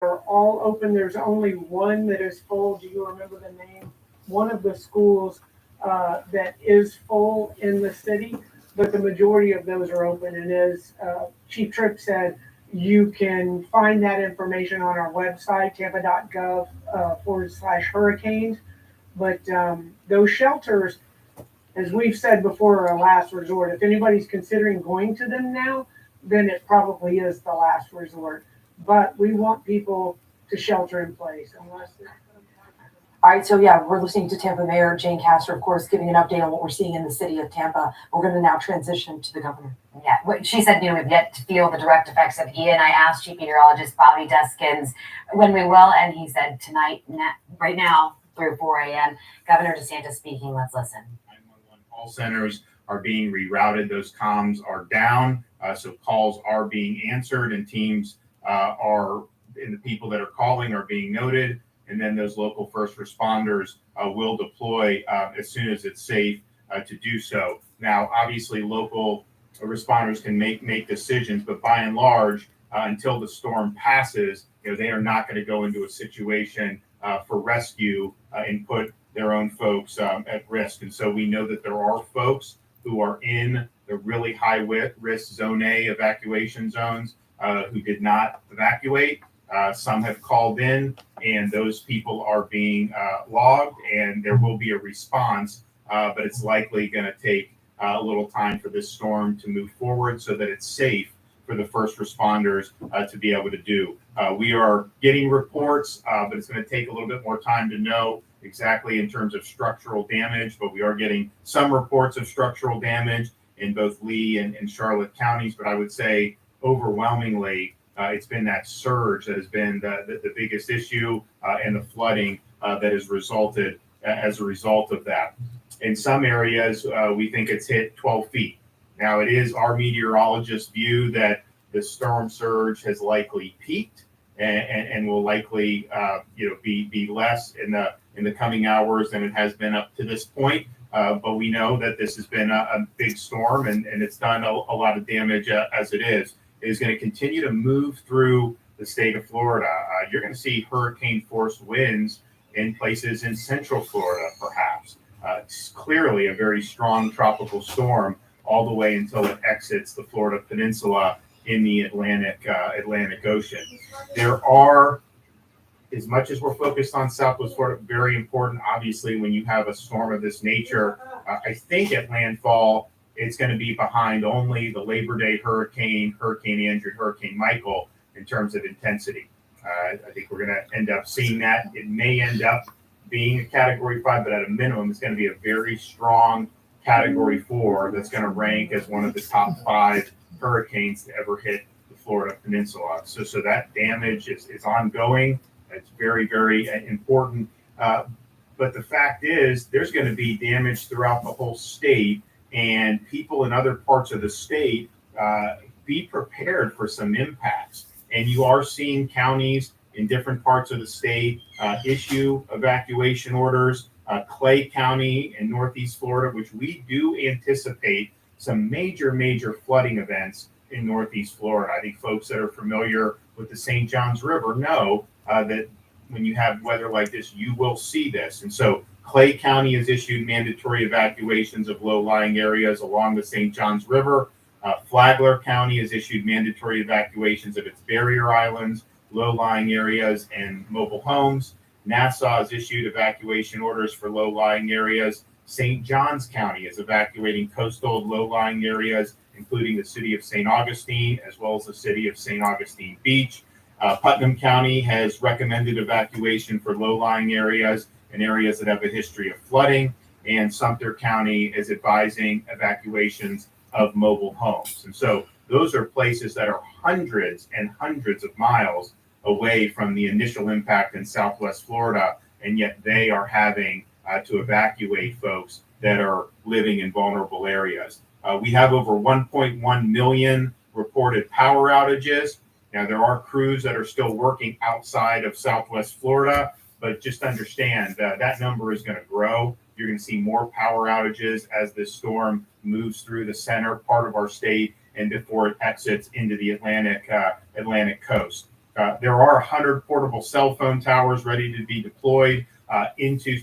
are all open. There's only one that is full. Do you remember the name? One of the schools that is full in the city, but the majority of those are open. And as Chief Tripp said, you can find that information on our website, tampa.gov /hurricanes. But those shelters, as we've said before, are a last resort. If anybody's considering going to them now, then it probably is the last resort. But we want people to shelter in place unless they're. All right, so yeah, we're listening to Tampa Mayor Jane Castor, of course, giving an update on what we're seeing in the city of Tampa. We're going to now transition to the governor. Yeah, she said, we've yet to feel the direct effects of Ian. I asked Chief Meteorologist Bobby Deskins when we will, and he said tonight, right now, through 4 a.m. Governor DeSantis speaking. Let's listen. 911 call centers are being rerouted. Those comms are down, so calls are being answered, and teams and the people that are calling are being noted. And then those local first responders will deploy as soon as it's safe to do so. Now, obviously, local responders can make decisions, but by and large, until the storm passes, they are not going to go into a situation for rescue and put their own folks at risk. And so we know that there are folks who are in the really high risk zone A evacuation zones who did not evacuate. Some have called in, and those people are being logged, and there will be a response, but it's likely going to take a little time for this storm to move forward so that it's safe for the first responders to be able to do. We are getting reports, but it's going to take a little bit more time to know exactly in terms of structural damage, but we are getting some reports of structural damage in both Lee and Charlotte counties, but I would say overwhelmingly, it's been that surge that has been the biggest issue and the flooding that has resulted as a result of that. In some areas, we think it's hit 12 feet. Now, it is our meteorologist view that the storm surge has likely peaked and will likely be less in the coming hours than it has been up to this point. But we know that this has been a big storm and it's done a lot of damage as it is. It is going to continue to move through the state of Florida. You're going to see hurricane force winds in places in central Florida, perhaps. It's clearly a very strong tropical storm all the way until it exits the Florida Peninsula in the Atlantic Ocean. There are, as much as we're focused on Southwest Florida, very important, obviously, when you have a storm of this nature. I think at landfall, it's going to be behind only the Labor Day hurricane, Hurricane Andrew, Hurricane Michael in terms of intensity. I think we're going to end up seeing that. It may end up being a Category 5, but at a minimum, it's going to be a very strong Category 4 that's going to rank as one of the top 5 hurricanes to ever hit the Florida Peninsula. So that damage is ongoing. It's very, very important. But the fact is, there's going to be damage throughout the whole state, and people in other parts of the state be prepared for some impacts. And you are seeing counties in different parts of the state issue evacuation orders. Clay County in Northeast Florida, which we do anticipate some major flooding events in Northeast Florida. I think folks that are familiar with the St. Johns River know that when you have weather like this, you will see this. And so Clay County has issued mandatory evacuations of low-lying areas along the St. Johns River. Flagler County has issued mandatory evacuations of its barrier islands, low-lying areas, and mobile homes. Nassau has issued evacuation orders for low-lying areas. St. Johns County is evacuating coastal low-lying areas, including the city of St. Augustine, as well as the city of St. Augustine Beach. Putnam County has recommended evacuation for low-lying areas and areas that have a history of flooding. And Sumter County is advising evacuations of mobile homes. And so those are places that are hundreds and hundreds of miles away from the initial impact in Southwest Florida, and yet they are having to evacuate folks that are living in vulnerable areas. We have over 1.1 million reported power outages. Now, there are crews that are still working outside of Southwest Florida, but just understand that number is going to grow. You're going to see more power outages as this storm moves through the center part of our state and before it exits into the Atlantic coast. There are 100 portable cell phone towers ready to be deployed into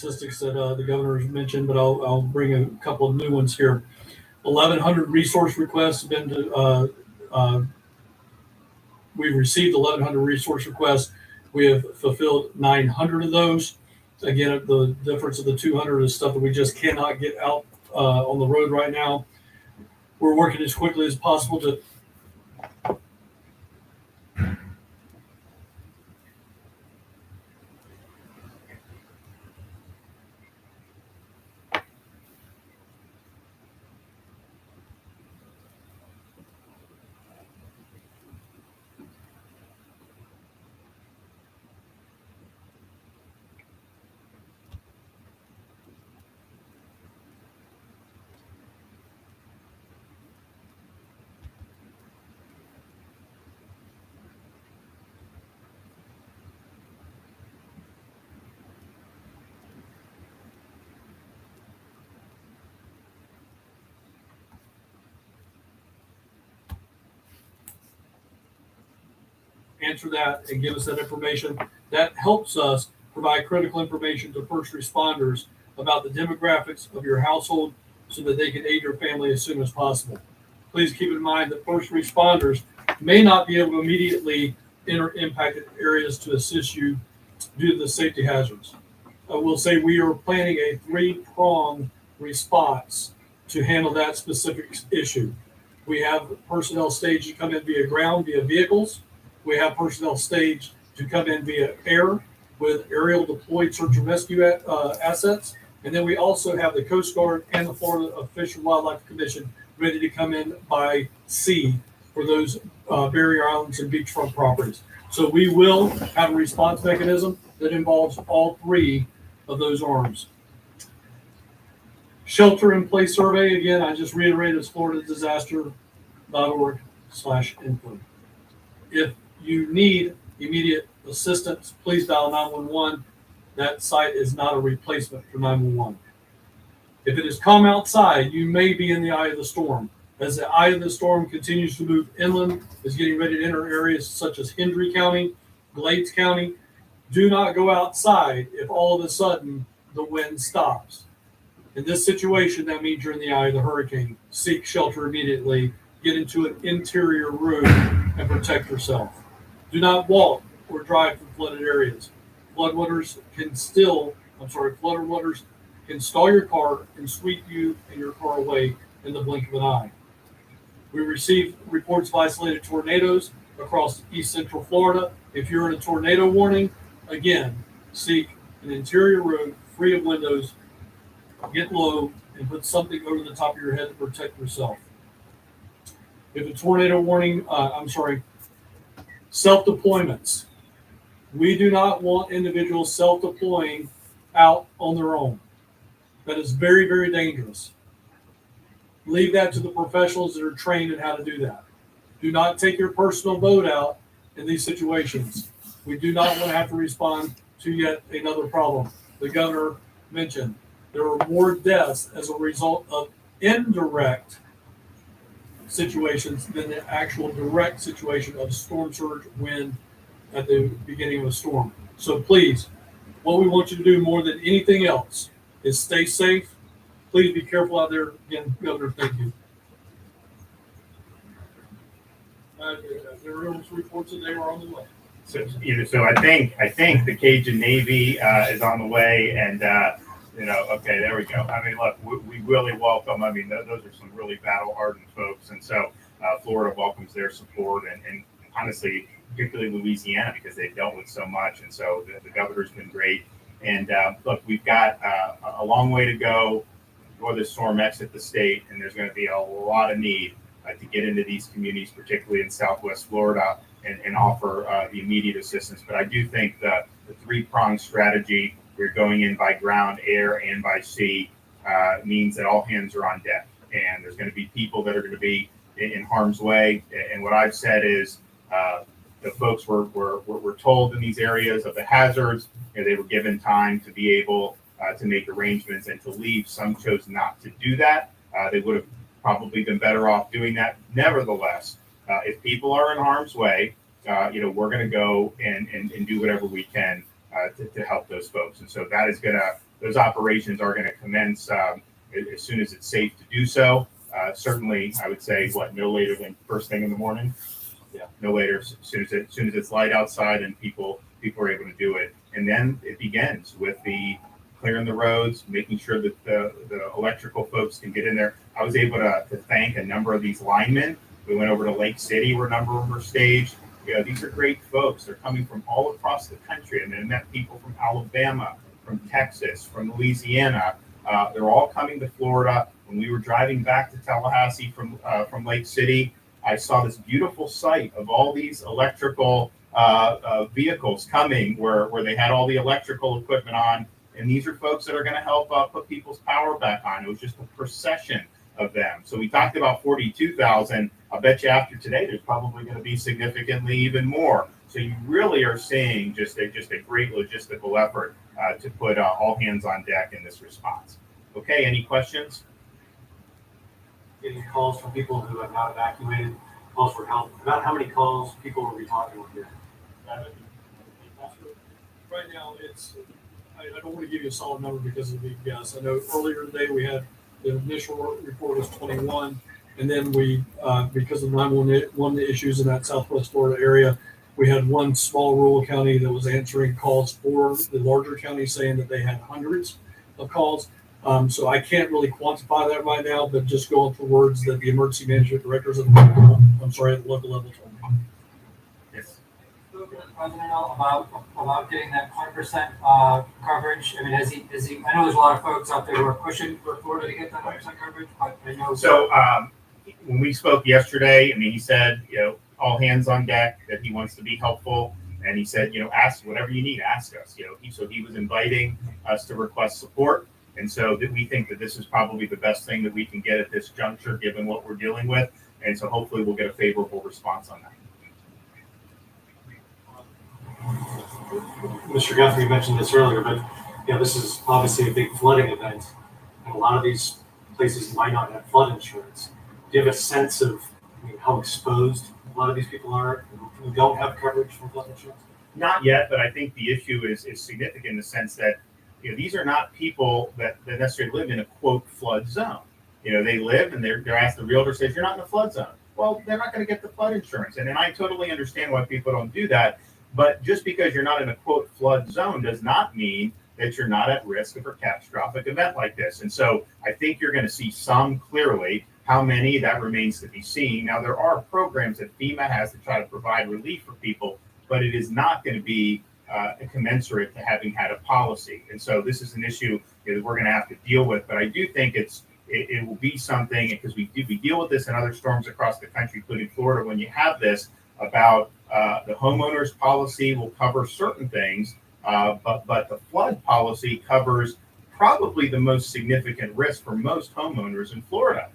statistics that the governor's mentioned, but I'll bring a couple of new ones here. 1,100 resource requests have been we've received 1,100 resource requests. We have fulfilled 900 of those. Again, the difference of the 200 is stuff that we just cannot get out on the road right now. We're working as quickly as possible to answer that and give us that information. That helps us provide critical information to first responders about the demographics of your household so that they can aid your family as soon as possible. Please keep in mind that first responders may not be able to immediately enter impacted areas to assist you due to the safety hazards. I will say we are planning a 3-pronged response to handle that specific issue. We have personnel staged to come in via ground, via vehicles. We have personnel staged to come in via air with aerial deployed search and rescue assets. And then we also have the Coast Guard and the Florida Fish and Wildlife Commission ready to come in by sea for those barrier islands and beachfront properties. So we will have a response mechanism that involves all 3 of those arms. Shelter in place survey, again, I just reiterated, it's floridadisaster.org/info. If you need immediate assistance, please dial 911. That site is not a replacement for 911. If it is calm outside, you may be in the eye of the storm. As the eye of the storm continues to move inland, is getting ready to enter areas such as Hendry County, Glades County, do not go outside if all of a sudden the wind stops. In this situation, that means you're in the eye of the hurricane. Seek shelter immediately, get into an interior room, and protect yourself. Do not walk or drive through flooded areas. Floodwaters can stall your car and sweep you and your car away in the blink of an eye. We received reports of isolated tornadoes across east central Florida. If you're in a tornado warning, again, seek an interior room free of windows, get low, and put something over the top of your head to protect yourself. If a tornado warning, self-deployments. We do not want individuals self-deploying out on their own. That is very, very dangerous. Leave that to the professionals that are trained in how to do that. Do not take your personal boat out in these situations. We do not want to have to respond to yet another problem. The governor mentioned there are more deaths as a result of indirect situations than the actual direct situation of storm surge wind at the beginning of a storm. So please, what we want you to do more than anything else is stay safe. Please be careful out there. Again, Governor, thank you. There are reports that they are on the way. So I think the Cajun Navy is on the way, and okay, there we go. I mean, look, we really welcome. I mean, those are some really battle-hardened folks, and so Florida welcomes their support, and honestly, particularly Louisiana, because they've dealt with so much, and so the governor's been great. And look, we've got a long way to go before this storm exits the state, and there's going to be a lot of need to get into these communities, particularly in Southwest Florida, and offer the immediate assistance. But I do think the 3-pronged strategy, we're going in by ground, air, and by sea, means that all hands are on deck. And there's going to be people that are going to be in harm's way. And what I've said is the folks were told in these areas of the hazards, they were given time to be able to make arrangements and to leave. Some chose not to do that. They would have probably been better off doing that. Nevertheless, if people are in harm's way, we're going to go and do whatever we can to help those folks. And so that is going to those operations are going to commence as soon as it's safe to do so. Certainly, I would say no later than first thing in the morning. Yeah, no later. As soon as it's light outside and people are able to do it, and then it begins with the clearing the roads, making sure that the electrical folks can get in there. I was able to thank a number of these linemen. We went over to Lake City where a number of them were staged. These are great folks. They're coming from all across the country. I mean, I met people from Alabama, from Texas, from Louisiana. They're all coming to Florida. When we were driving back to Tallahassee from Lake City, I saw this beautiful sight of all these electrical vehicles coming where they had all the electrical equipment on. And these are folks that are going to help put people's power back on. It was just a procession of them. So we talked about 42,000. I'll bet you after today, there's probably going to be significantly even more. So you really are seeing just a great logistical effort to put all hands on deck in this response. Okay, any questions? Getting calls from people who have not evacuated, calls for help. About how many calls people are we talking about here? Right now, I don't want to give you a solid number because of the guess. I know earlier today we had the initial report was 21, and then we, because of 911 issues in that Southwest Florida area, we had one small rural county that was answering calls for the larger county saying that they had hundreds of calls. So I can't really quantify that right now, but just go off the words that the emergency management directors at the local level told me. Yes. President, about getting that 100% coverage. I mean, has he? I know there's a lot of folks out there who are pushing for Florida to get that 100% coverage, but I know. So when we spoke yesterday, I mean, he said, all hands on deck, that he wants to be helpful. And he said, ask whatever you need, ask us. So he was inviting us to request support. And so that we think that this is probably the best thing that we can get at this juncture, given what we're dealing with. And so hopefully we'll get a favorable response on that. Mr. Guthrie mentioned this earlier, but this is obviously a big flooding event, and a lot of these places might not have flood insurance. Do you have a sense of how exposed a lot of these people are who don't have coverage from flood insurance? Not yet, but I think the issue is significant in the sense that these are not people that necessarily live in a quote flood zone. They live and they're asked, the realtor says, you're not in a flood zone. Well, they're not going to get the flood insurance. And I totally understand why people don't do that. But just because you're not in a quote flood zone does not mean that you're not at risk of a catastrophic event like this. And so I think you're going to see some clearly. How many, that remains to be seen. Now, there are programs that FEMA has to try to provide relief for people, but it is not going to be commensurate to having had a policy. And so this is an issue that we're going to have to deal with. But I do think it will be something, because we deal with this in other storms across the country, including Florida, when you have this about the homeowners policy will cover certain things, but the flood policy covers probably the most significant risk for most homeowners in Florida,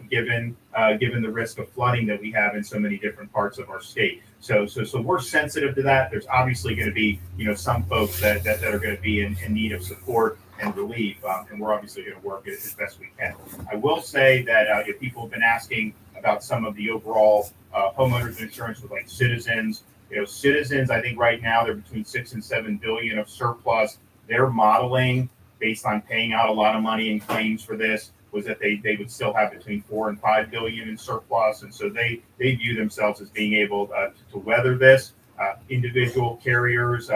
given the risk of flooding that we have in so many different parts of our state. So we're sensitive to that. There's obviously going to be some folks that are going to be in need of support and relief, and we're obviously going to work it as best we can. I will say that if people have been asking about some of the overall homeowners insurance with like Citizens, Citizens, I think right now they're between 6 and 7 billion of surplus. Their modeling, based on paying out a lot of money in claims for this, was that they would still have between 4 and 5 billion in surplus, and so they view themselves as being able to weather this. Individual carriers,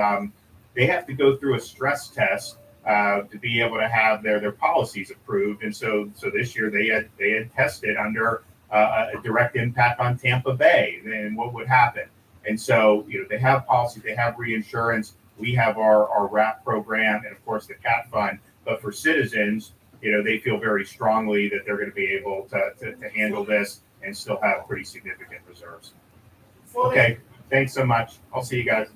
they have to go through a stress test to be able to have their policies approved, and so this year they had tested under a direct impact on Tampa Bay and what would happen, and so they have policies, they have reinsurance. We have our RAP program and of course the CAT fund, but for Citizens, they feel very strongly that they're going to be able to handle this and still have pretty significant reserves. Okay, thanks so much. I'll see you guys.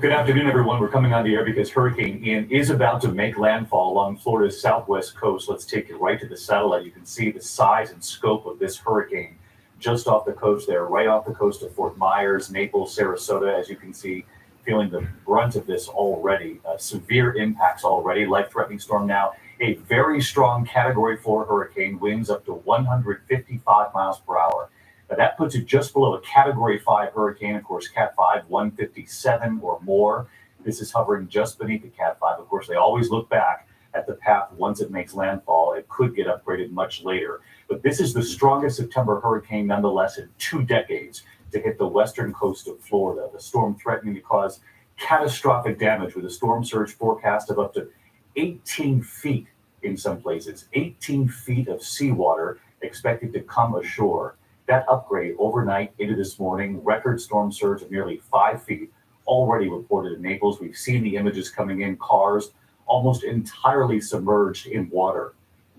Good afternoon, everyone. We're coming on the air because Hurricane Ian is about to make landfall along Florida's southwest coast. Let's take you right to the satellite. You can see the size and scope of this hurricane just off the coast there, right off the coast of Fort Myers, Naples, Sarasota, as you can see, feeling the brunt of this already. Severe impacts already, life-threatening storm now. A very strong Category 4 hurricane, winds up to 155 miles per hour. Now that puts it just below a Category 5 hurricane, of course, Cat 5, 157 or more. This is hovering just beneath the Cat 5. Of course, they always look back at the path once it makes landfall. It could get upgraded much later. But this is the strongest September hurricane, nonetheless, in 2 decades to hit the western coast of Florida. The storm threatening to cause catastrophic damage with a storm surge forecast of up to 18 feet in some places. 18 feet of seawater expected to come ashore. That upgrade overnight into this morning, record storm surge of nearly 5 feet already reported in Naples. We've seen the images coming in, cars almost entirely submerged in water.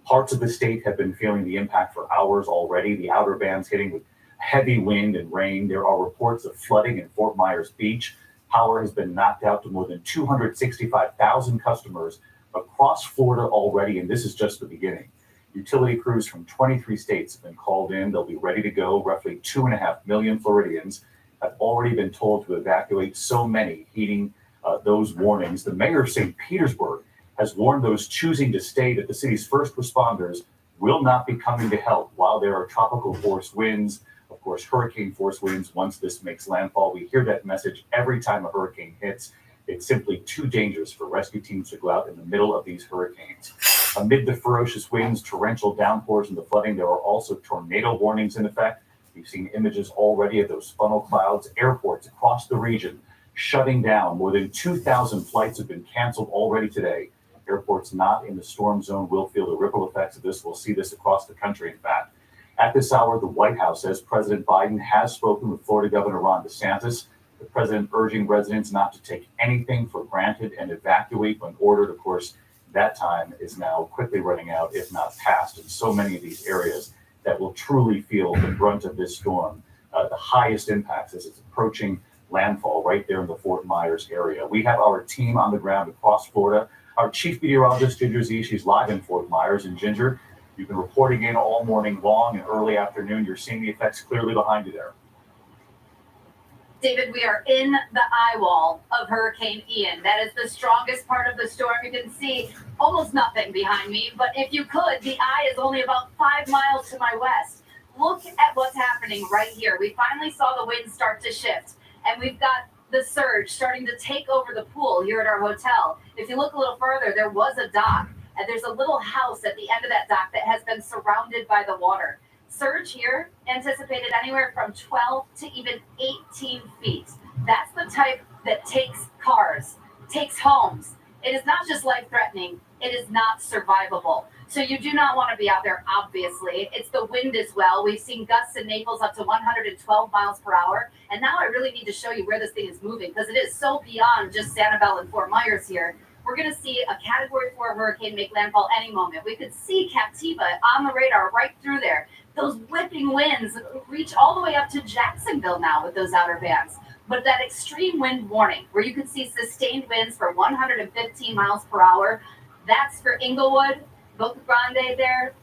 Parts of the state have been feeling the impact for hours already. The outer bands hitting with heavy wind and rain. There are reports of flooding in Fort Myers Beach. Power has been knocked out to more than 265,000 customers across Florida already, and this is just the beginning. Utility crews from 23 states have been called in. They'll be ready to go. Roughly 2.5 million Floridians have already been told to evacuate, so many heeding those warnings. The mayor of St. Petersburg has warned those choosing to stay that the city's first responders will not be coming to help while there are tropical force winds, of course, hurricane force winds once this makes landfall. We hear that message every time a hurricane hits. It's simply too dangerous for rescue teams to go out in the middle of these hurricanes. Amid the ferocious winds, torrential downpours, and the flooding, there are also tornado warnings in effect. We've seen images already of those funnel clouds. Airports across the region shutting down. More than 2,000 flights have been canceled already today. Airports not in the storm zone will feel the ripple effects of this. We'll see this across the country, in fact. At this hour, the White House says President Biden has spoken with Florida Governor Ron DeSantis. The president urging residents not to take anything for granted and evacuate when ordered. Of course, that time is now quickly running out, if not past, in so many of these areas that will truly feel the brunt of this storm, the highest impacts as it's approaching landfall right there in the Fort Myers area. We have our team on the ground across Florida. Our chief meteorologist, Ginger Z, she's live in Fort Myers. And Ginger, you've been reporting in all morning long and early afternoon. You're seeing the effects clearly behind you there. David, we are in the eye wall of Hurricane Ian. That is the strongest part of the storm. You can see almost nothing behind me, but if you could, the eye is only about 5 miles to my west. Look at what's happening right here. We finally saw the wind start to shift, and we've got the surge starting to take over the pool here at our hotel. If you look a little further, there was a dock, and there's a little house at the end of that dock that has been surrounded by the water. Surge here anticipated anywhere from 12 to even 18 feet. That's the type that takes cars, takes homes. It is not just life-threatening, it is not survivable. So you do not want to be out there, obviously. It's the wind as well. We've seen gusts in Naples up to 112 miles per hour. And now I really need to show you where this thing is moving because it is so beyond just Sanibel and Fort Myers here. We're going to see a Category 4 hurricane make landfall any moment. We could see Captiva on the radar right through there. Those whipping winds reach all the way up to Jacksonville now with those outer bands. But that extreme wind warning, where you can see sustained winds for 115 miles per hour, that's for Inglewood, Boca Grande there,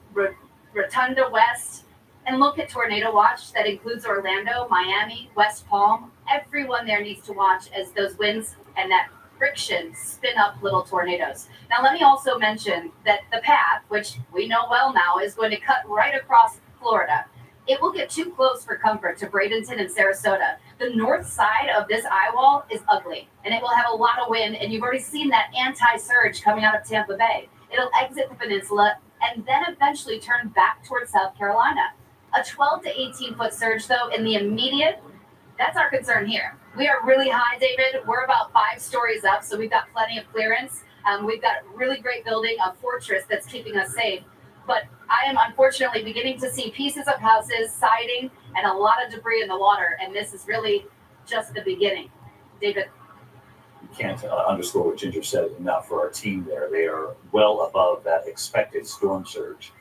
Rotunda West. And look at Tornado Watch. That includes Orlando, Miami, West Palm. Everyone there needs to watch as those winds and that friction spin up little tornadoes. Now, let me also mention that the path, which we know well now, is going to cut right across Florida. It will get too close for comfort to Bradenton and Sarasota. The north side of this eye wall is ugly, and it will have a lot of wind, and you've already seen that anti-surge coming out of Tampa Bay. It'll exit the peninsula and then eventually turn back towards South Carolina. A 12 to 18 foot surge, though, in the immediate, that's our concern here. We are really high, David. We're about 5 stories up, so we've got plenty of clearance. We've got a really great building, a fortress that's keeping us safe. But I am unfortunately beginning to see pieces of houses, siding, and a lot of debris in the water. And this is really just the beginning. David. You can't underscore what Ginger said enough for our team there. They are well above that expected storm surge.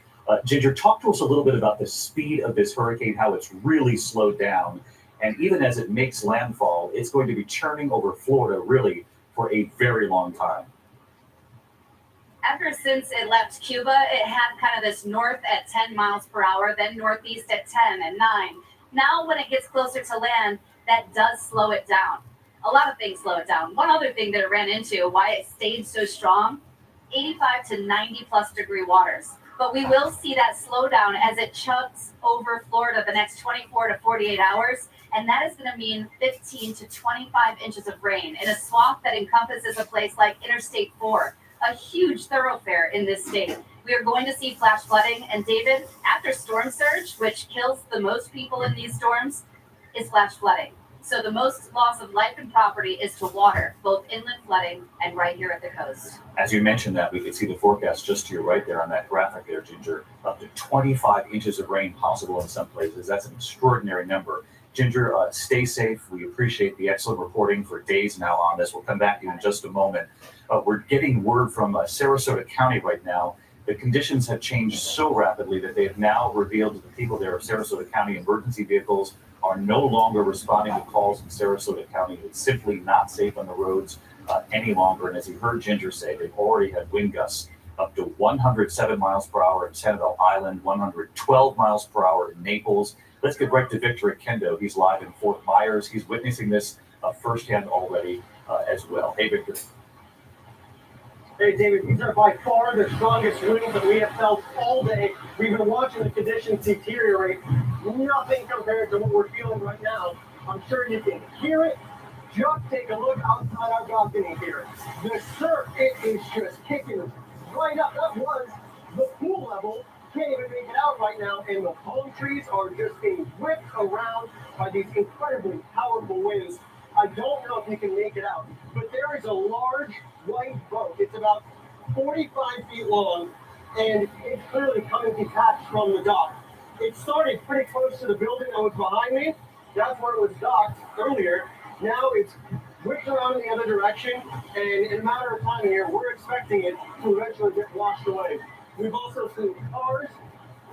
Ginger, talk to us a little bit about the speed of this hurricane, how it's really slowed down, And even as it makes landfall, it's going to be churning over Florida really for a very long time. Since it left Cuba, it had kind of this north at 10 miles per hour, then northeast at 10 and 9. Now, when it gets closer to land, that does slow it down. A lot of things slow it down. One other thing that it ran into, why it stayed so strong, 85 to 90 plus degree waters. But we will see that slow down as it chugs over Florida the next 24 to 48 hours. And that is going to mean 15 to 25 inches of rain in a swath that encompasses a place like Interstate 4, a huge thoroughfare in this state. We are going to see flash flooding. And David, after storm surge, which kills the most people in these storms, is flash flooding. So the most loss of life and property is to water, both inland flooding and right here at the coast. As you mentioned that, we could see the forecast just to your right there on that graphic there, Ginger. Up to 25 inches of rain possible in some places. That's an extraordinary number. Ginger, stay safe. We appreciate the excellent reporting for days now on this. We'll come back to you in just a moment. We're getting word from Sarasota County right now. The conditions have changed so rapidly that they have now revealed to the people there of Sarasota County emergency vehicles are no longer responding to calls in Sarasota County. It's simply not safe on the roads any longer. And as you heard Ginger say, they've already had wind gusts up to 107 miles per hour in Sanibel Island, 112 miles per hour in Naples. Let's get right to Victor Akendo. He's live in Fort Myers. He's witnessing this firsthand already as well. Hey, Victor. Hey, David, these are by far the strongest winds that we have felt all day. We've been watching the conditions deteriorate. Nothing compared to what we're feeling right now. I'm sure you can hear it. Just take a look outside our balcony here. The surf, it is just kicking right up. That was the pool level. Can't even make it out right now. And the palm trees are just being whipped around by these incredibly powerful winds. I don't know if you can make it out, but there is a large white boat. It's about 45 feet long, and it's clearly coming detached from the dock. It started pretty close to the building that was behind me. That's where it was docked earlier. Now it's whipped around in the other direction, and in a matter of time here, we're expecting it to eventually get washed away. We've also seen cars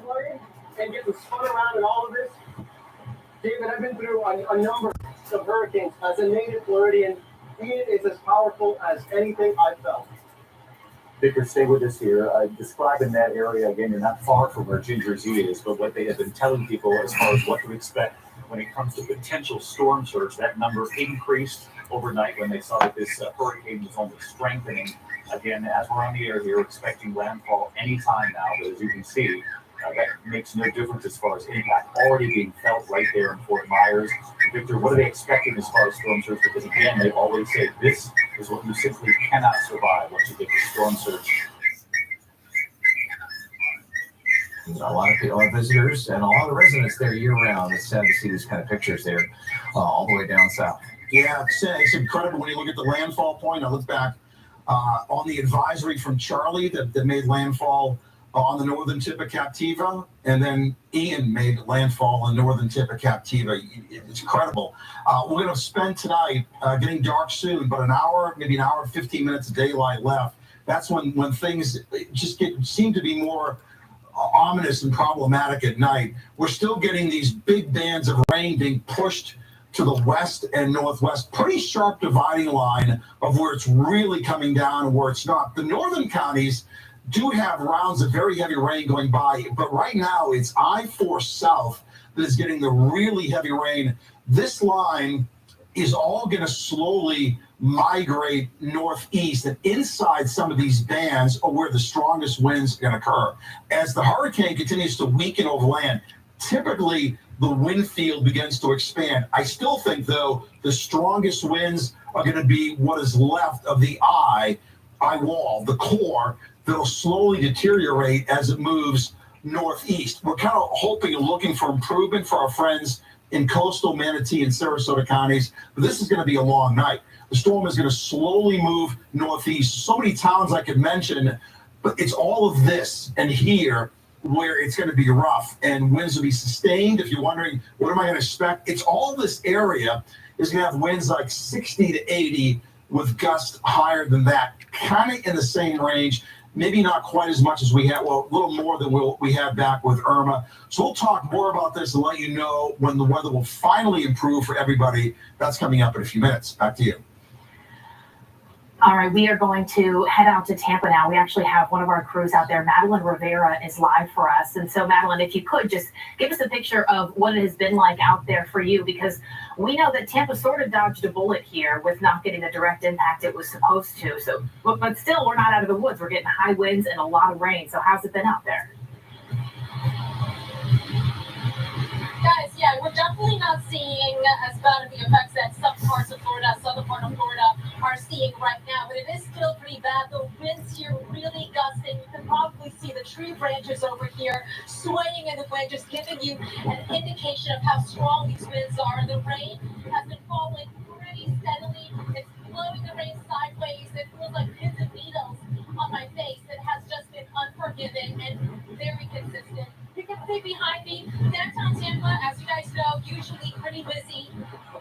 flooding and getting spun around in all of this. David, I've been through a number of hurricanes. As a native Floridian, Ian is as powerful as anything I've felt. Victor, stay with us here. Describe in that area, again, you're not far from where Ginger Z is, but what they have been telling people as far as what to expect when it comes to potential storm surge. That number increased overnight when they saw that this hurricane was only strengthening. Again, as we're on the air here, expecting landfall anytime now, but as you can see, that makes no difference as far as impact already being felt right there in Fort Myers. Victor, what are they expecting as far as storm surge? Because again, they always say this is what you simply cannot survive once you get the storm surge. A lot of people, our visitors and all the residents there year round. It's sad to see these kind of pictures there all the way down south. Yeah, it's incredible when you look at the landfall point. I look back on the advisory from Charlie that made landfall on the northern tip of Captiva, and then Ian made landfall on the northern tip of Captiva. It's incredible. We're going to spend tonight getting dark soon, but an hour, maybe an hour, 15 minutes of daylight left. That's when things just seem to be more ominous and problematic at night. We're still getting these big bands of rain being pushed to the west and northwest, pretty sharp dividing line of where it's really coming down and where it's not. The northern counties do have rounds of very heavy rain going by, but right now it's I-4 South that is getting the really heavy rain. This line is all going to slowly migrate northeast, and inside some of these bands are where the strongest winds are going to occur. As the hurricane continues to weaken over land, typically the wind field begins to expand. I still think, though, the strongest winds are going to be what is left of the eye wall, the core, that'll slowly deteriorate as it moves northeast. We're kind of hoping and looking for improvement for our friends in coastal Manatee and Sarasota counties, but this is going to be a long night. The storm is going to slowly move northeast. So many towns I could mention, but it's all of this and here where it's going to be rough and winds will be sustained. If you're wondering, what am I going to expect? It's all this area is going to have winds like 60 to 80 with gusts higher than that, kind of in the same range. maybe not quite as much as we had, well, a little more than we had back with Irma. So we'll talk more about this and let you know when the weather will finally improve for everybody. That's coming up in a few minutes. Back to you. All right, we are going to head out to Tampa now. We actually have one of our crews out there. Madeline Rivera is live for us. And so, Madeline, if you could just give us a picture of what it has been like out there for you, because we know that Tampa sort of dodged a bullet here with not getting the direct impact it was supposed to. So, but still, we're not out of the woods. We're getting high winds and a lot of rain. So how's it been out there? Guys, yeah, we're definitely not seeing as bad of the effects that some parts of Florida, southern part of Florida, are seeing right now, but it is still pretty bad. The winds here really gusting. You can probably see the tree branches over here swaying in the wind, just giving you an indication of how strong these winds are. And the rain has been falling pretty steadily. It's blowing the rain sideways. It feels like pins and needles on my face. It has just been unforgiving and very consistent. You can see behind me, downtown Tampa, as you guys know, usually pretty busy.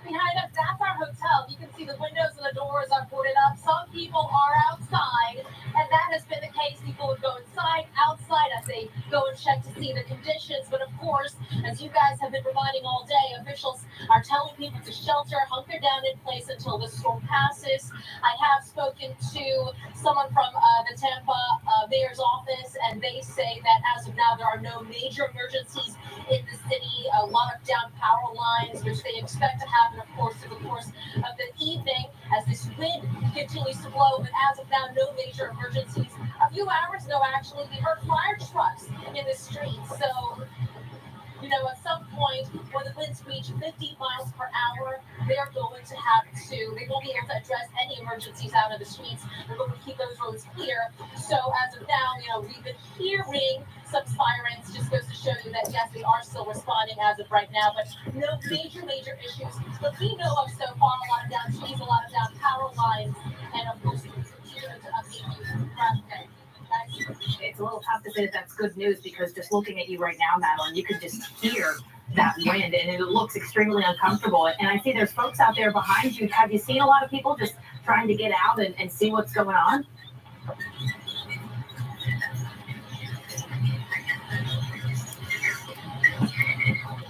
Behind us, that's our hotel. You can see the windows and the doors are boarded up. Some people are outside, and that has been the case. People would go inside, outside, as they go and check to see the conditions. But of course, as you guys have been reminding all day, officials are telling people to shelter, hunker down in place until the storm passes. I have spoken to someone from the Tampa mayor's office, and they say that as of now, there are no major emergencies in the city. A lot of down power lines, which they expect to happen, of course, through the course of the evening as this wind continues to blow. But as of now, no major emergencies. A few hours ago, actually, we heard fire trucks in the streets. So, you know, at some point, when the winds reach 50 miles per hour, they're going to have to, they won't be able to address any emergencies out of the streets. They're going to keep those roads clear. So as of now, you know, we've been hearing some sirens. Just goes to show you that, yes, we are still responding as of right now, but no major issues. But we know of so far a lot of down trees, a lot of down power lines, and of course, we continue to update you throughout the day. It's a little tough to say that that's good news, because just looking at you right now, Madeline, you could just hear that wind and it looks extremely uncomfortable. And I see there's folks out there behind you. Have you seen a lot of people just trying to get out and see what's going on?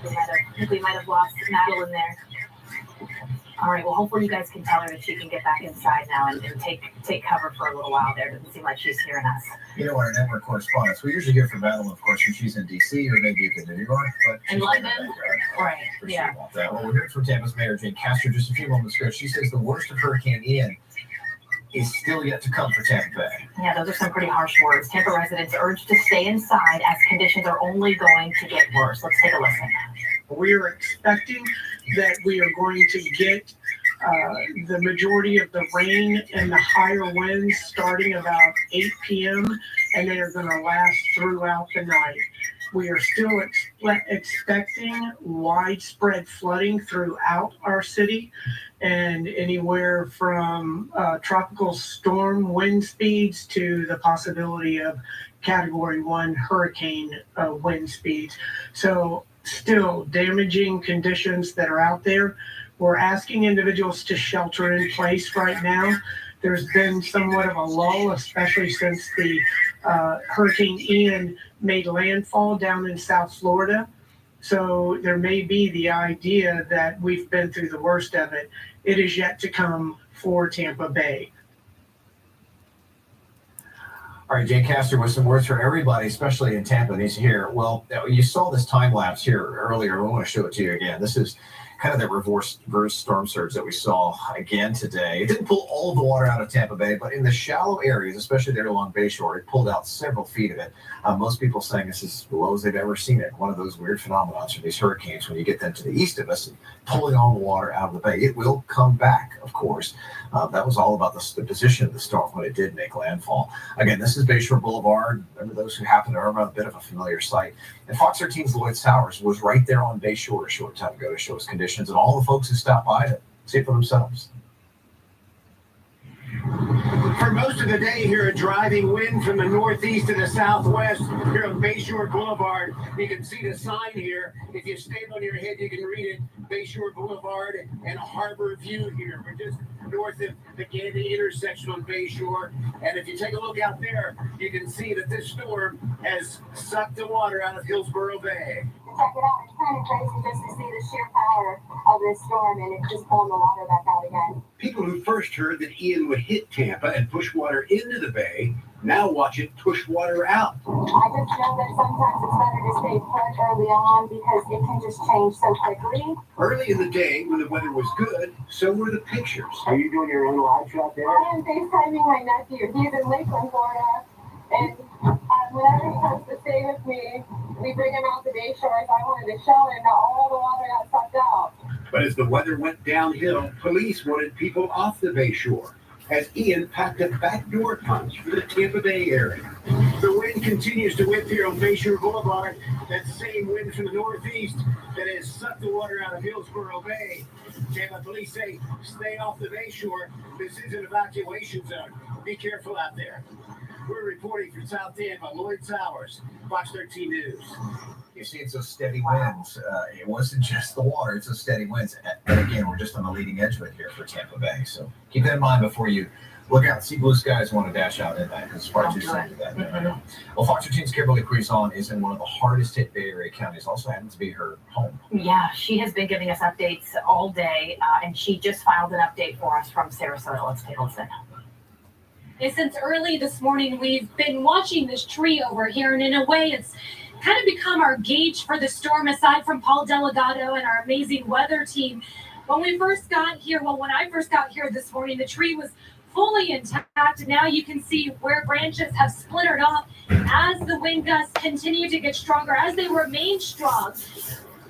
I think we might have lost Madeline there. All right, well, hopefully you guys can tell her that she can get back inside now and take cover for a little while there. Doesn't seem like she's hearing us. You know, our network correspondents, we usually hear from Madeline, of course, when she's in D.C. or maybe in New York. But in London? Right, yeah. Well, we heard from Tampa's Mayor Jane Castor just a few moments ago. She says the worst of Hurricane Ian is still yet to come for Tampa Bay. Yeah, those are some pretty harsh words. Tampa residents urged to stay inside as conditions are only going to get worse. Let's take a listen. We are expecting that we are going to get the majority of the rain and the higher winds starting about 8 p.m. and they are going to last throughout the night. We are still expecting widespread flooding throughout our city, and anywhere from tropical storm wind speeds to the possibility of Category 1 hurricane wind speeds. So still damaging conditions that are out there. We're asking individuals to shelter in place right now. There's been somewhat of a lull, especially since the Hurricane Ian made landfall down in South Florida. So there may be the idea that we've been through the worst of it. It is yet to come for Tampa Bay. All right, Jane Castor with some words for everybody, especially in Tampa. He's here. Well, you saw this time lapse here earlier. We want to show it to you again. This is kind of the reverse storm surge that we saw again today. It didn't pull all of the water out of Tampa Bay, but in the shallow areas, especially there along Bayshore, it pulled out several feet of it. Most people saying this is as low as they've ever seen it. One of those weird phenomena from these hurricanes when you get them to the east of us and pulling all the water out of the bay. It will come back, of course. That was all about the position of the storm when it did make landfall. Again, this is Bayshore Boulevard. Remember those who happen to Irma, a bit of a familiar sight. And Fox 13's Lloyd Towers was right there on Bayshore a short time ago to show us conditions, and all the folks who stopped by to see it for themselves. For most of the day here, a driving wind from the northeast to the southwest here on Bayshore Boulevard. You can see the sign here. If you stand on your head, you can read it. Bayshore Boulevard and a harbor view here. We're just north of the Gandy intersection on Bayshore. And if you take a look out there, you can see that this storm has sucked the water out of Hillsborough Bay. Check it out. It's kind of crazy just to see the sheer power of this storm, and it's just pulling the water back out again. People who first heard that Ian would hit Tampa and push water into the bay now watch it push water out. I just know that sometimes it's better to stay put early on because it can just change so quickly. Early in the day, when the weather was good, so were the pictures. Are you doing your own live shot there? I am FaceTiming my nephew. He's in Lakeland, Florida, and whenever he comes to stay with me, we bring him out to Bayshore. I wanted to show him that all the water got sucked out. But as the weather went downhill, police wanted people off the Bayshore as Ian packed a backdoor punch for the Tampa Bay area. The wind continues to whip here on Bayshore Boulevard. That same wind from the northeast that has sucked the water out of Hillsborough Bay. Tampa police say, stay off the Bayshore. This is an evacuation zone. Be careful out there. We're reporting from South Tampa, Lloyd Towers, Fox 13 News. You see, it's those steady winds. It wasn't just the water; it's those steady winds. And again, we're just on the leading edge of it here for Tampa Bay. So keep that in mind before you look out, see blue skies, want to dash out in that because it's far too soon to that. Mhm. Well, Fox 13's Kimberly Cuison is in one of the hardest hit Bay Area counties. Also happens to be her home. Yeah, she has been giving us updates all day, and she just filed an update for us from Sarasota. Let's take a listen. Since early this morning, we've been watching this tree over here, and in a way, it's kind of become our gauge for the storm, aside from Paul Delgado and our amazing weather team. When we first got here, when I first got here this morning, the tree was fully intact, and now you can see where branches have splintered off as the wind gusts continue to get stronger, as they remain strong.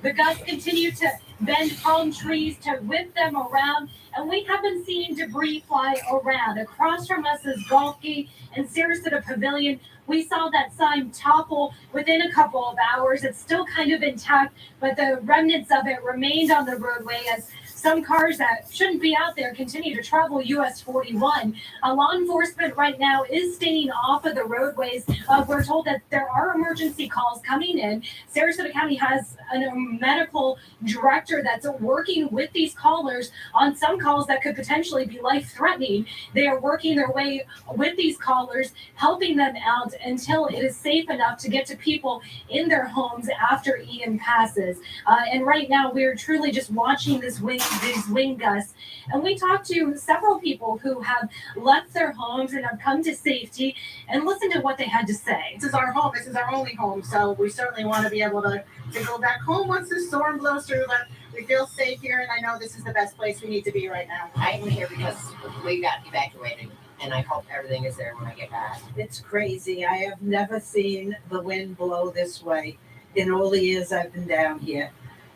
The gusts continue to bend palm trees, to whip them around, and we have been seeing debris fly around. Across from us is Golf Gate and Sarasota Pavilion. We saw that sign topple within a couple of hours. It's still kind of intact, but the remnants of it remained on the roadway as some cars that shouldn't be out there continue to travel US 41. Law enforcement right now is staying off of the roadways. We're told that there are emergency calls coming in. Sarasota County has a medical director that's working with these callers on some calls that could potentially be life-threatening. They are working their way with these callers, helping them out until it is safe enough to get to people in their homes after Ian passes. And right now, we're truly just watching these wind gusts. And we talked to several people who have left their homes and have come to safety, and listen to what they had to say. This is our home. This is our only home. So we certainly want to be able to go back home once the storm blows through. But we feel safe here, and I know this is the best place we need to be right now. I'm here because we got evacuated, and I hope everything is there when I get back. It's crazy. I have never seen the wind blow this way in all the years I've been down here.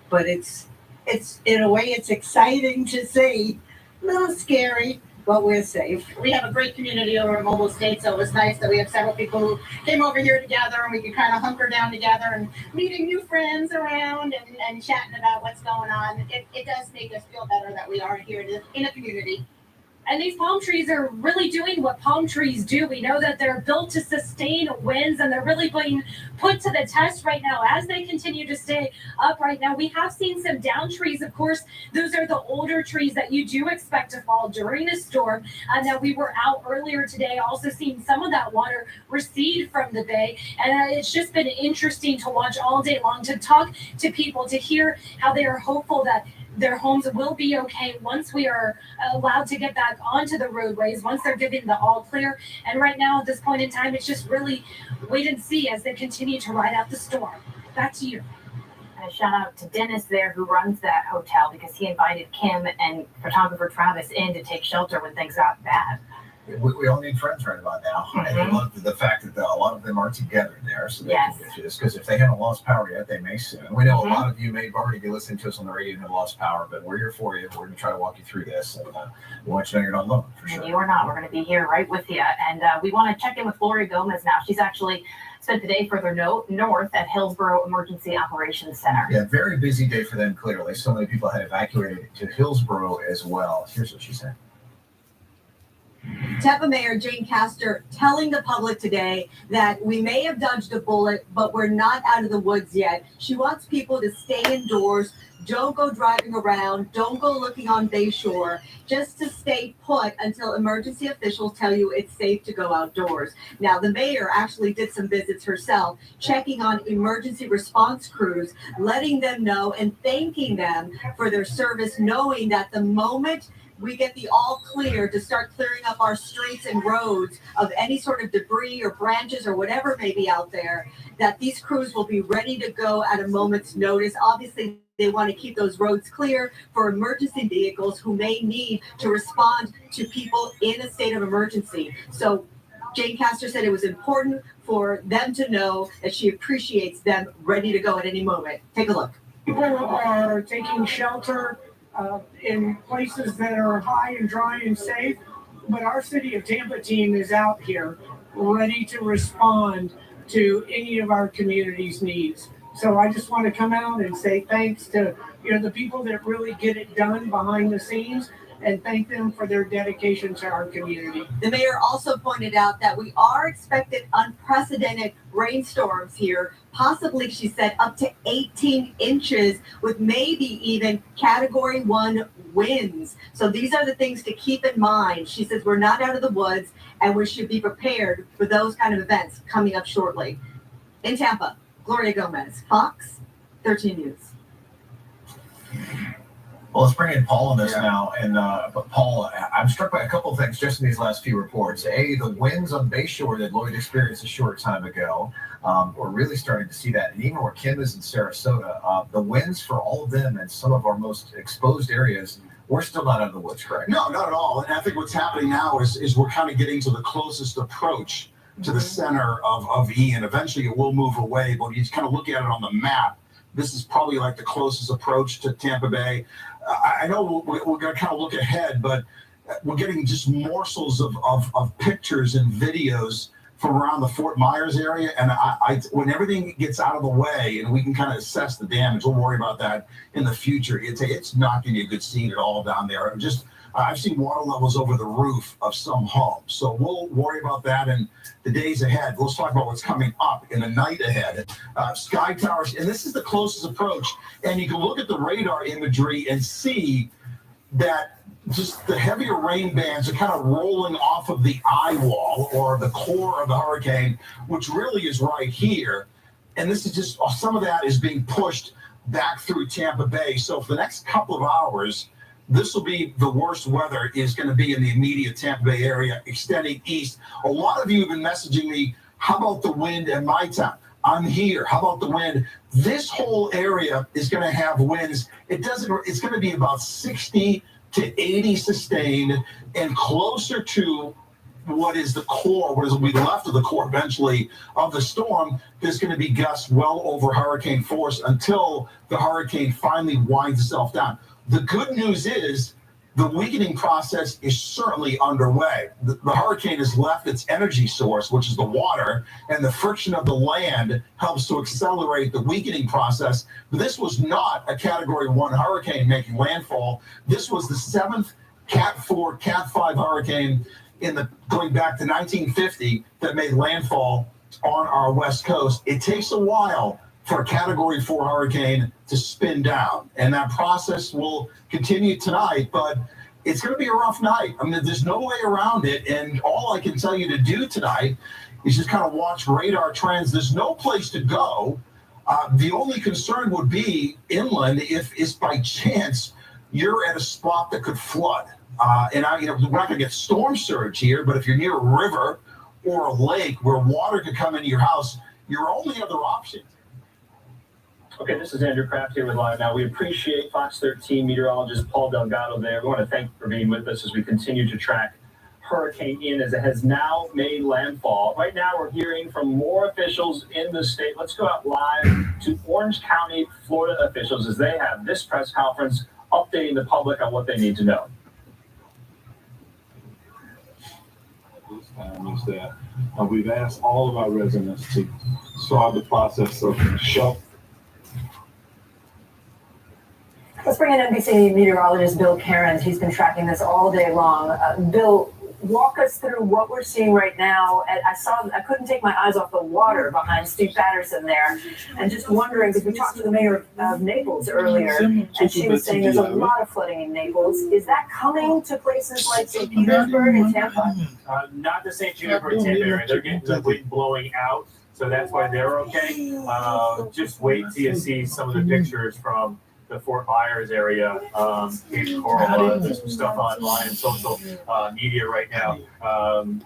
But it's in a way, it's exciting to see. A little scary, but we're safe. We have a great community over at Mobile State, so it was nice that we have several people who came over here together, and we could kind of hunker down together and meeting new friends around and chatting about what's going on. It does make us feel better that we are here in a community. And these palm trees are really doing what palm trees do. We know that they're built to sustain winds, and they're really being put to the test right now as they continue to stay up right now. We have seen some down trees. Of course, those are the older trees that you do expect to fall during a storm. Now, we were out earlier today also seeing some of that water recede from the bay. And it's just been interesting to watch all day long, to talk to people, to hear how they are hopeful that their homes will be okay once we are allowed to get back onto the roadways, once they're given the all clear. And right now, at this point in time, it's just really wait and see as they continue to ride out the storm. Back to you. And a shout out to Dennis there, who runs that hotel, because he invited Kim and photographer Travis in to take shelter when things got bad. We all need friends right about now. Mhm. I love the fact that a lot of them are together there, so they can get you this. Because if they haven't lost power yet, they may soon. We know a lot of you may already be listening to us on the radio and have lost power, but we're here for you. We're going to try to walk you through this. And we want you to know you're not alone, for sure. You are not. We're going to be here right with you. And we want to check in with Gloria Gomez now. She's actually spent the day further north at Hillsborough Emergency Operations Center. Yeah, very busy day for them, clearly. So many people had evacuated to Hillsborough as well. Here's what she said. Tampa Mayor Jane Castor telling the public today that we may have dodged a bullet, but we're not out of the woods yet. She wants people to stay indoors. Don't go driving around. Don't go looking on Bayshore. Just to stay put until emergency officials tell you it's safe to go outdoors. Now, the mayor actually did some visits herself, checking on emergency response crews, letting them know and thanking them for their service, knowing that the moment we get the all clear to start clearing up our streets and roads of any sort of debris or branches or whatever may be out there, that these crews will be ready to go at a moment's notice. Obviously, they want to keep those roads clear for emergency vehicles who may need to respond to people in a state of emergency. So Jane Castor said it was important for them to know that she appreciates them ready to go at any moment. Take a look. People are taking shelter in places that are high and dry and safe, but our City of Tampa team is out here ready to respond to any of our community's needs. So I just want to come out and say thanks to the people that really get it done behind the scenes, and thank them for their dedication to our community. The mayor also pointed out that we are expected unprecedented rainstorms here, possibly, she said, up to 18 inches with maybe even Category 1 winds. So these are the things to keep in mind. She says we're not out of the woods and we should be prepared for those kind of events coming up shortly. In Tampa, Gloria Gomez, Fox 13 News. Well, let's bring in Paul on this now. And but Paul, I'm struck by a couple of things just in these last few reports. A, the winds on Bayshore that Lloyd experienced a short time ago. We're really starting to see that. And even where Kim is in Sarasota, the winds for all of them and some of our most exposed areas, we're still not out of the woods, correct? No, not at all. And I think what's happening now is we're kind of getting to the closest approach to the center of Ian. Eventually it will move away, but you just kind of look at it on the map. This is probably like the closest approach to Tampa Bay. I know we're going to kind of look ahead, but we're getting just morsels of pictures and videos from around the Fort Myers area. And when everything gets out of the way and we can kind of assess the damage, we'll worry about that in the future. It's not going to be a good scene at all down there. I've seen water levels over the roof of some homes. So we'll worry about that in the days ahead. Let's talk about what's coming up in the night ahead. Sky towers, and this is the closest approach. And you can look at the radar imagery and see that just the heavier rain bands are kind of rolling off of the eye wall or the core of the hurricane, which really is right here. And this is just, some of that is being pushed back through Tampa Bay. So for the next couple of hours, this will be the worst weather is going to be in the immediate Tampa Bay area, extending east. A lot of you have been messaging me, how about the wind in my town? I'm here. How about the wind? This whole area is going to have winds. It's going to be about 60 to 80 sustained and closer to what is the core, what will be left of the core eventually of the storm. There's going to be gusts well over hurricane force until the hurricane finally winds itself down. The good news is the weakening process is certainly underway. The hurricane has left its energy source, which is the water, and the friction of the land helps to accelerate the weakening process. But this was not a Category 1 hurricane making landfall. This was the 7th Cat 4, Cat 5 hurricane going back to 1950 that made landfall on our West Coast. It takes a while for a Category 4 hurricane to spin down. And that process will continue tonight, but it's going to be a rough night. I mean, there's no way around it. And all I can tell you to do tonight is just kind of watch radar trends. There's no place to go. The only concern would be inland if by chance you're at a spot that could flood. We're not going to get storm surge here, but if you're near a river or a lake where water could come into your house, your only other option. Okay, this is Andrew Kraft here with Live Now. We appreciate Fox 13 meteorologist Paul Delgado there. We want to thank you for being with us as we continue to track Hurricane Ian as it has now made landfall. Right now, we're hearing from more officials in the state. Let's go out live to Orange County, Florida officials as they have this press conference updating the public on what they need to know. This time is that we've asked all of our residents to start the process of shelter. Let's bring in NBC meteorologist Bill Cairns. He's been tracking this all day long. Bill, walk us through what we're seeing right now. And I couldn't take my eyes off the water behind Steve Patterson there, and just wondering, because we talked to the mayor of Naples earlier, and she was saying there's a lot of flooding in Naples. Is that coming to places like St. Petersburg and Tampa? Not the St. Petersburg Tampa area. They're getting the wind blowing out, so that's why they're okay. Just wait till you see some of the pictures from the Fort Myers area, Cape Coral. There's some stuff online and social media right now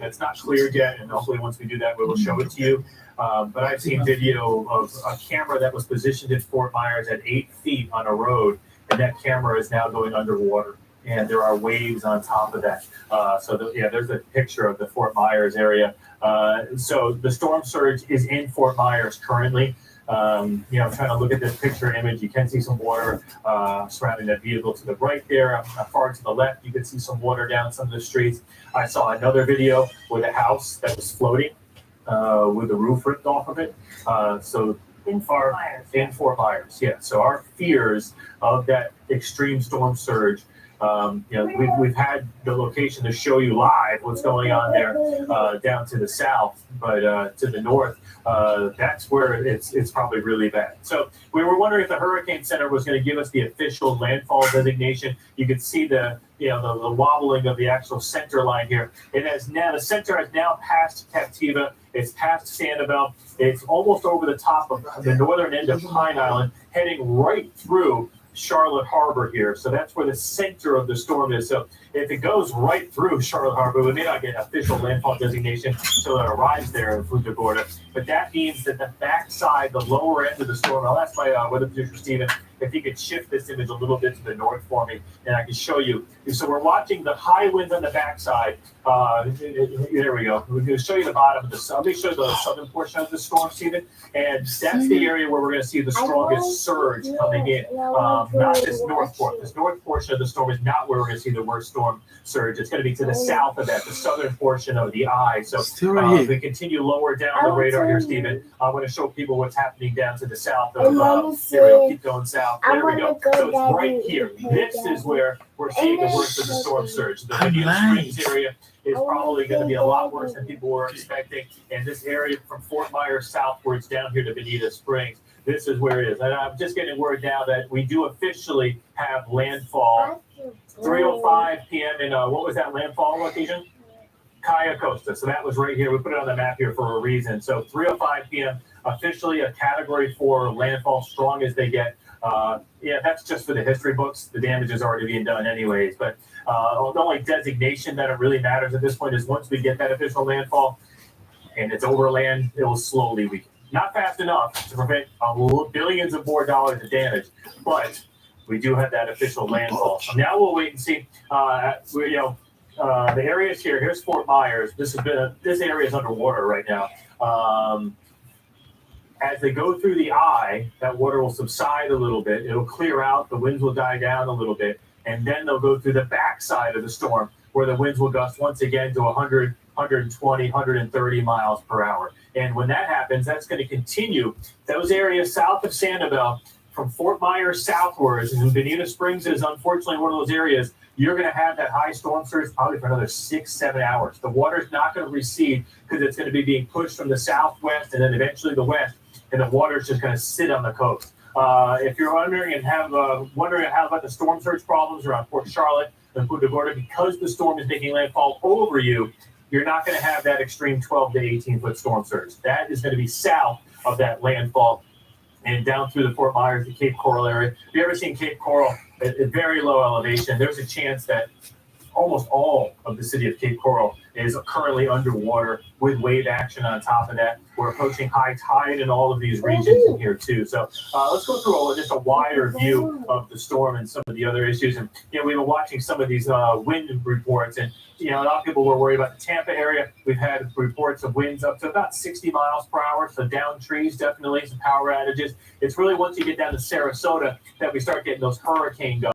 that's not cleared yet, and hopefully once we do that, we will show it to you. But I've seen video of a camera that was positioned in Fort Myers at 8 feet on a road, and that camera is now going underwater, and there are waves on top of that. There's a picture of the Fort Myers area. So the storm surge is in Fort Myers currently. Trying to look at this picture image, you can see some water surrounding that vehicle to the right there. Far to the left, you can see some water down some of the streets. I saw another video with a house that was floating with the roof ripped off of it. In Fort Myers, yeah. So our fears of that extreme storm surge, we've had the location to show you live what's going on there down to the south, but to the north, that's where it's probably really bad. So we were wondering if the Hurricane Center was going to give us the official landfall designation. You can see the wobbling of the actual center line here. The center has now passed Captiva. It's past Sanibel. It's almost over the top of the northern end of Pine Island, heading right through Charlotte Harbor here. So that's where the center of the storm is. So if it goes right through Charlotte Harbor, we may not get official landfall designation until it arrives there in Punta Gorda. But that means that the backside, the lower end of the storm, I'll ask my weather producer, Steven, if he could shift this image a little bit to the north for me, and I can show you. So we're watching the high winds on the backside. There we go. We're going to show you the bottom of the sun. Let me show you the southern portion of the storm, Steven. And that's the area where we're going to see the strongest surge coming in. Not this north portion. This north portion of the storm is not where we're going to see the worst storm surge. It's going to be to the south of that, the southern portion of the eye. So if we continue lower down the radar here, Steven, I'm going to show people what's happening down to the south of there we go. Keep going south. There we go. So it's right here. This is where we're seeing the worst of the storm surge. The Bonita Springs area is probably going to be a lot worse than people were expecting. And this area from Fort Myers southwards down here to Bonita Springs, this is where it is. And I'm just getting word now that we do officially have landfall 3:05 p.m. in what was that landfall location? Cayo Costa. So that was right here. We put it on the map here for a reason. So 3:05 p.m. officially a Category 4 landfall, strong as they get. That's just for the history books. The damage is already being done anyways. But the only designation that it really matters at this point is once we get that official landfall and it's overland, it will slowly weaken. Not fast enough to prevent billions of more dollars of damage, but we do have that official landfall. So now we'll wait and see. The areas here. Here's Fort Myers. This area is underwater right now. As they go through the eye, that water will subside a little bit. It'll clear out. The winds will die down a little bit. And then they'll go through the backside of the storm where the winds will gust once again to 100, 120, 130 miles per hour. And when that happens, that's going to continue. Those areas south of Sanibel, from Fort Myers southwards, and Bonita Springs is unfortunately one of those areas, you're going to have that high storm surge probably for another 6-7 hours. The water's not going to recede because it's going to be being pushed from the southwest and then eventually the west, and the water's just going to sit on the coast. If you're wondering how about the storm surge problems around Port Charlotte and Punta Gorda, because the storm is making landfall over you, you're not going to have that extreme 12 to 18 foot storm surge. That is going to be south of that landfall and down through the Fort Myers, the Cape Coral area. If you've ever seen Cape Coral at very low elevation, there's a chance that almost all of the city of Cape Coral is currently underwater with wave action on top of that. We're approaching high tide in all of these regions in here too. So let's go through just a wider view of the storm and some of the other issues. And we've been watching some of these wind reports, and a lot of people were worried about the Tampa area. We've had reports of winds up to about 60 miles per hour, so down trees, definitely some power outages. It's really once you get down to Sarasota that we start getting those hurricane gusts.